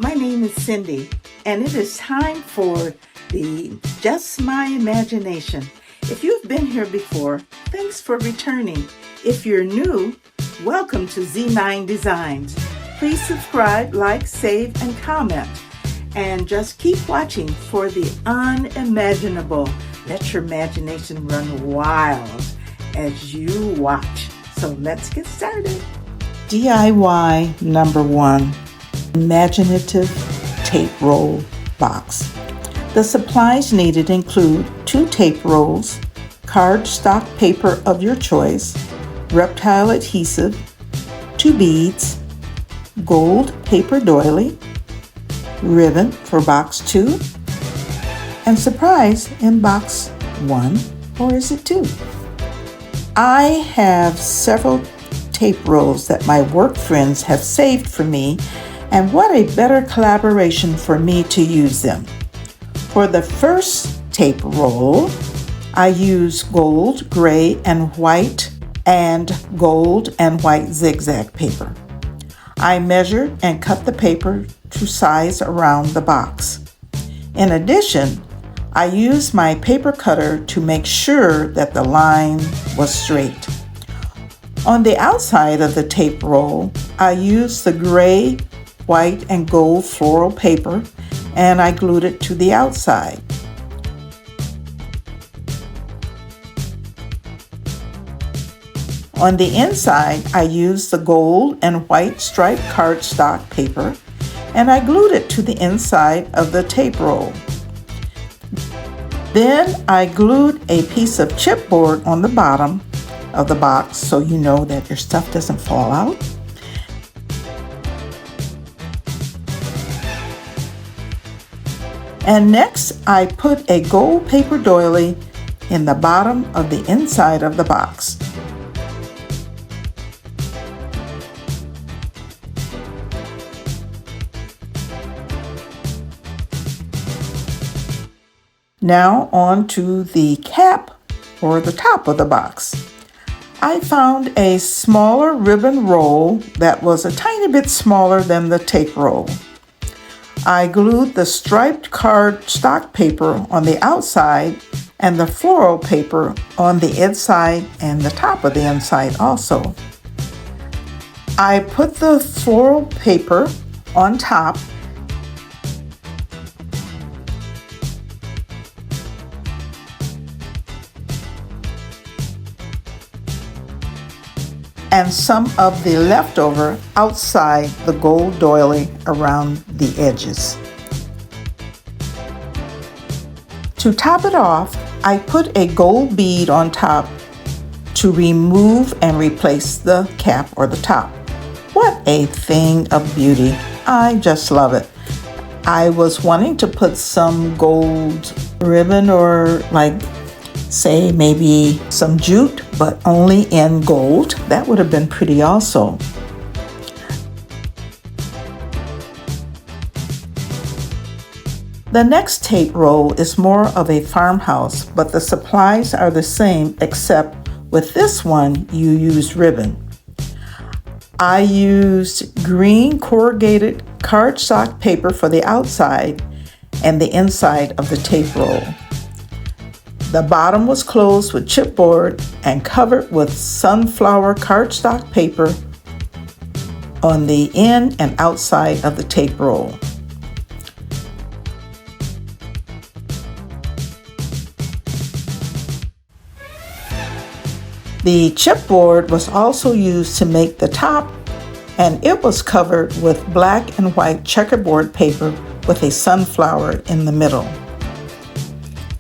My name is Cindy, and it is time for the Just My Imagination. If you've been here before, thanks for returning. If you're new, welcome to Z9 Designs. Please subscribe, like, save, and comment. And just keep watching for the unimaginable. Let your imagination run wild as you watch. So let's get started. DIY number 1. Imaginative tape roll box. The supplies needed include 2 tape rolls, cardstock paper of your choice, reptile adhesive, 2 beads, gold paper doily, ribbon for box 2, and surprise in box 1, or is it 2? I have several tape rolls that my work friends have saved for me, and what a better collaboration for me to use them. For the first tape roll, I use gold, gray, and white gold and white zigzag paper. I measured and cut the paper to size around the box. In addition, I used my paper cutter to make sure that the line was straight. On the outside of the tape roll, I used the gray, white, and gold floral paper, and I glued it to the outside. On the inside, I used the gold and white striped cardstock paper, and I glued it to the inside of the tape roll. Then I glued a piece of chipboard on the bottom of the box so you know that your stuff doesn't fall out. And next, I put a gold paper doily in the bottom of the inside of the box. Now on to the cap or the top of the box. I found a smaller ribbon roll that was a tiny bit smaller than the tape roll. I glued the striped cardstock paper on the outside and the floral paper on the inside and the top of the inside also. I put the floral paper on top and some of the leftover outside the gold doily around the edges. To top it off, I put a gold bead on top to remove and replace the cap or the top. What a thing of beauty. I just love it. I was wanting to put some gold ribbon or say maybe some jute, but only in gold. That would have been pretty also. The next tape roll is more of a farmhouse, but the supplies are the same, except with this one you use ribbon. I used green corrugated cardstock paper for the outside and the inside of the tape roll. The bottom was closed with chipboard and covered with sunflower cardstock paper on the in and outside of the tape roll. The chipboard was also used to make the top, and it was covered with black and white checkerboard paper with a sunflower in the middle.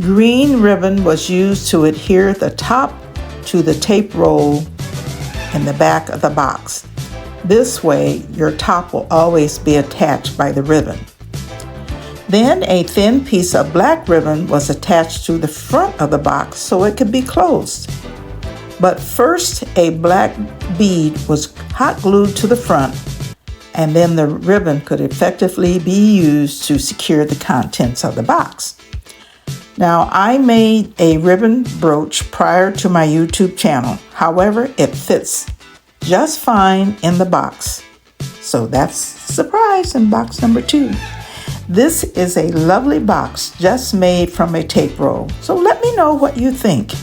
Green ribbon was used to adhere the top to the tape roll in the back of the box. This way, your top will always be attached by the ribbon. Then a thin piece of black ribbon was attached to the front of the box so it could be closed. But first, a black bead was hot glued to the front, and then the ribbon could effectively be used to secure the contents of the box. Now, I made a ribbon brooch prior to my YouTube channel. However, it fits just fine in the box. So that's surprise in box number 2. This is a lovely box just made from a tape roll. So let me know what you think.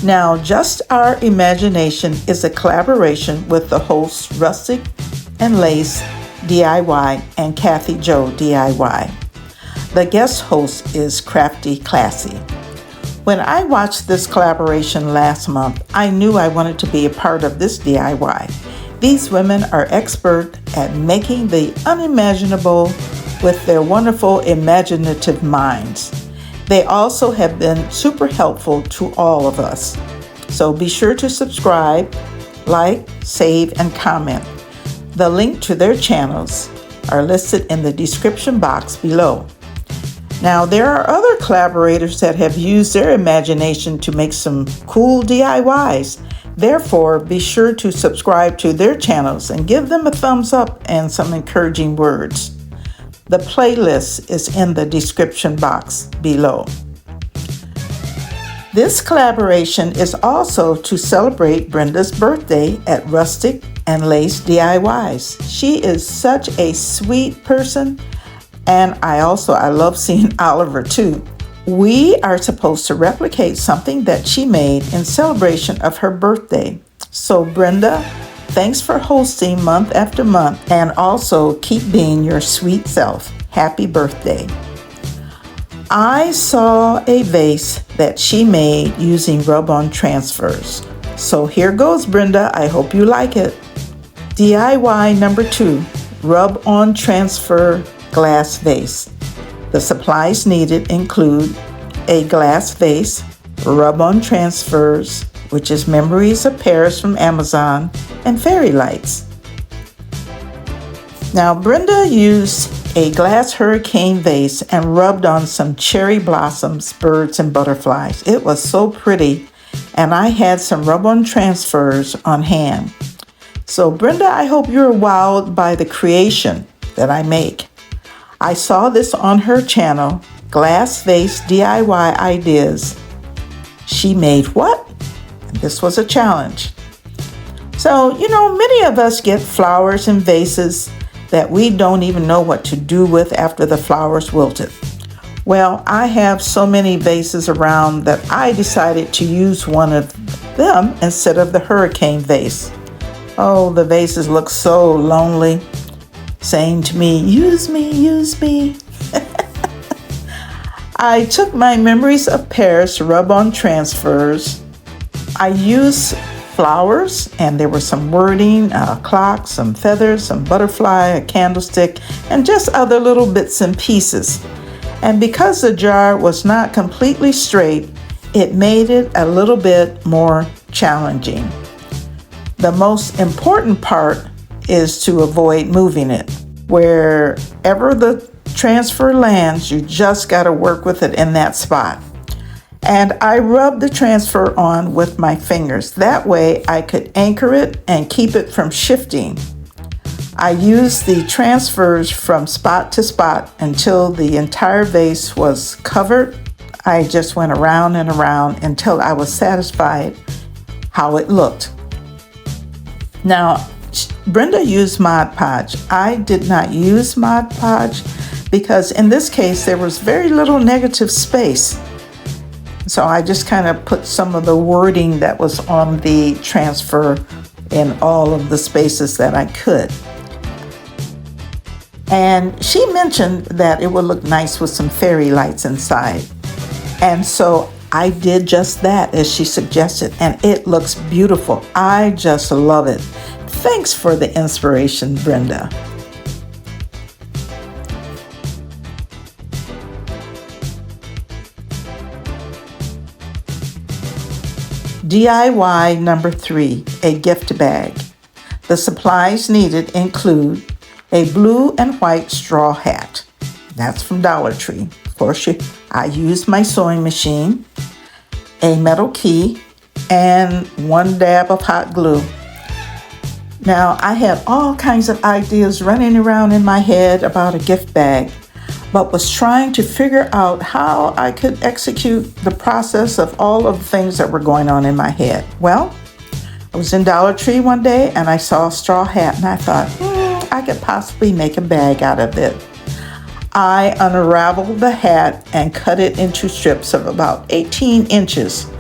Now, Just Our Imagination is a collaboration with the hosts Rustic and Lace DIY and Kathy Joe DIY. The guest host is Crafty Classy. When I watched this collaboration last month, I knew I wanted to be a part of this DIY. These women are expert at making the unimaginable with their wonderful imaginative minds. They also have been super helpful to all of us. So be sure to subscribe, like, save, and comment. The link to their channels are listed in the description box below. Now, there are other collaborators that have used their imagination to make some cool DIYs. Therefore, be sure to subscribe to their channels and give them a thumbs up and some encouraging words. The playlist is in the description box below. This collaboration is also to celebrate Brenda's birthday at Rustic and Lace DIYs. She is such a sweet person, and I love seeing Oliver too. We are supposed to replicate something that she made in celebration of her birthday. So Brenda, thanks for hosting month after month, and also keep being your sweet self. Happy birthday. I saw a vase that she made using rub-on transfers. So here goes, Brenda. I hope you like it. DIY number 2, rub-on transfer glass vase. The supplies needed include a glass vase, rub-on transfers, which is Memories of Paris from Amazon, and fairy lights. Now, Brenda used a glass hurricane vase and rubbed on some cherry blossoms, birds, and butterflies. It was so pretty, and I had some rub-on transfers on hand. So, Brenda, I hope you're wowed by the creation that I make. I saw this on her channel, Glass Vase DIY Ideas. She made what? This was a challenge. So, many of us get flowers and vases that we don't even know what to do with after the flowers wilted. Well, I have so many vases around that I decided to use one of them instead of the hurricane vase. Oh, the vases look so lonely, saying to me, use me, use me. I took my Memories of Paris rub-on transfers. I used flowers, and there was some wording, a clock, some feathers, some butterfly, a candlestick, and just other little bits and pieces. And because the jar was not completely straight, it made it a little bit more challenging. The most important part is to avoid moving it. Wherever the transfer lands, you just got to work with it in that spot. And I rubbed the transfer on with my fingers. That way I could anchor it and keep it from shifting. I used the transfers from spot to spot until the entire vase was covered. I just went around and around until I was satisfied how it looked. Now, Brenda used Mod Podge. I did not use Mod Podge because in this case there was very little negative space. So I just kind of put some of the wording that was on the transfer in all of the spaces that I could. And she mentioned that it would look nice with some fairy lights inside. And so I did just that as she suggested, and it looks beautiful. I just love it. Thanks for the inspiration, Brenda. DIY number 3, a gift bag. The supplies needed include a blue and white straw hat. That's from Dollar Tree. Of course, I used my sewing machine, a metal key, and 1 dab of hot glue. Now, I had all kinds of ideas running around in my head about a gift bag, but was trying to figure out how I could execute the process of all of the things that were going on in my head. Well, I was in Dollar Tree one day and I saw a straw hat and I thought, I could possibly make a bag out of it. I unraveled the hat and cut it into strips of about 18 inches.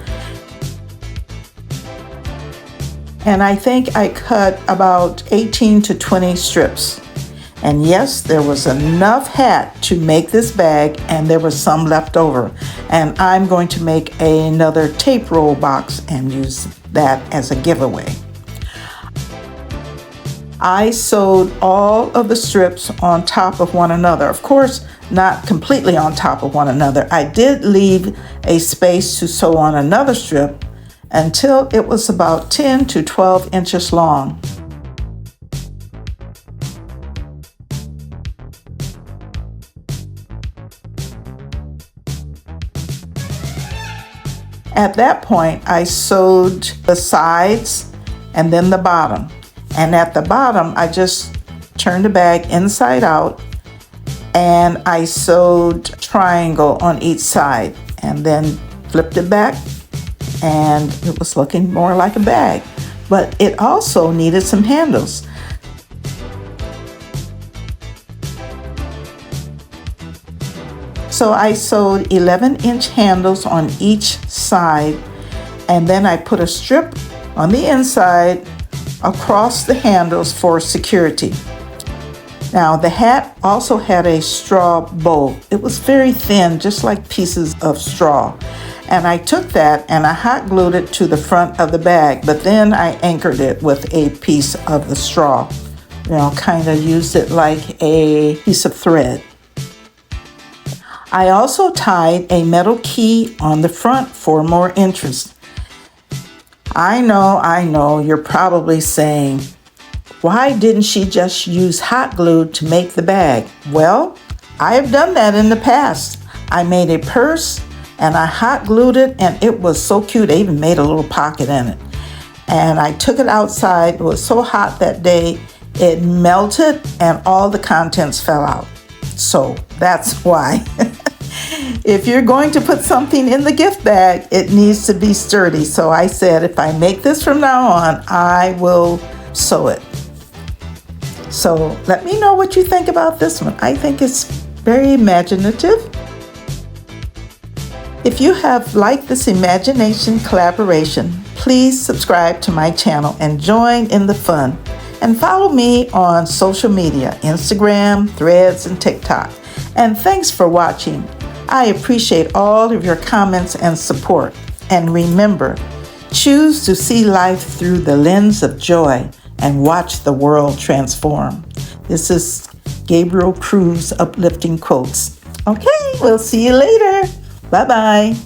And I think I cut about 18 to 20 strips. And yes, there was enough hat to make this bag, and there was some left over. And I'm going to make another tape roll box and use that as a giveaway. I sewed all of the strips on top of one another. Of course, not completely on top of one another. I did leave a space to sew on another strip until it was about 10 to 12 inches long. At that point, I sewed the sides and then the bottom. And at the bottom, I just turned the bag inside out and I sewed a triangle on each side and then flipped it back, and it was looking more like a bag. But it also needed some handles. So I sewed 11-inch handles on each side, and then I put a strip on the inside across the handles for security. Now the hat also had a straw bow. It was very thin, just like pieces of straw. And I took that and I hot glued it to the front of the bag, but then I anchored it with a piece of the straw. Kind of used it like a piece of thread. I also tied a metal key on the front for more interest. I know, you're probably saying, why didn't she just use hot glue to make the bag? Well, I have done that in the past. I made a purse and I hot glued it, and it was so cute. I even made a little pocket in it. And I took it outside. It was so hot that day, it melted and all the contents fell out. So that's why. If you're going to put something in the gift bag, it needs to be sturdy. So I said, if I make this from now on, I will sew it. So let me know what you think about this one. I think it's very imaginative. If you have liked this imagination collaboration, please subscribe to my channel and join in the fun. And follow me on social media, Instagram, Threads, and TikTok. And thanks for watching. I appreciate all of your comments and support. And remember, choose to see life through the lens of joy and watch the world transform. This is Gabriel Cruz Uplifting Quotes. Okay, we'll see you later. Bye-bye.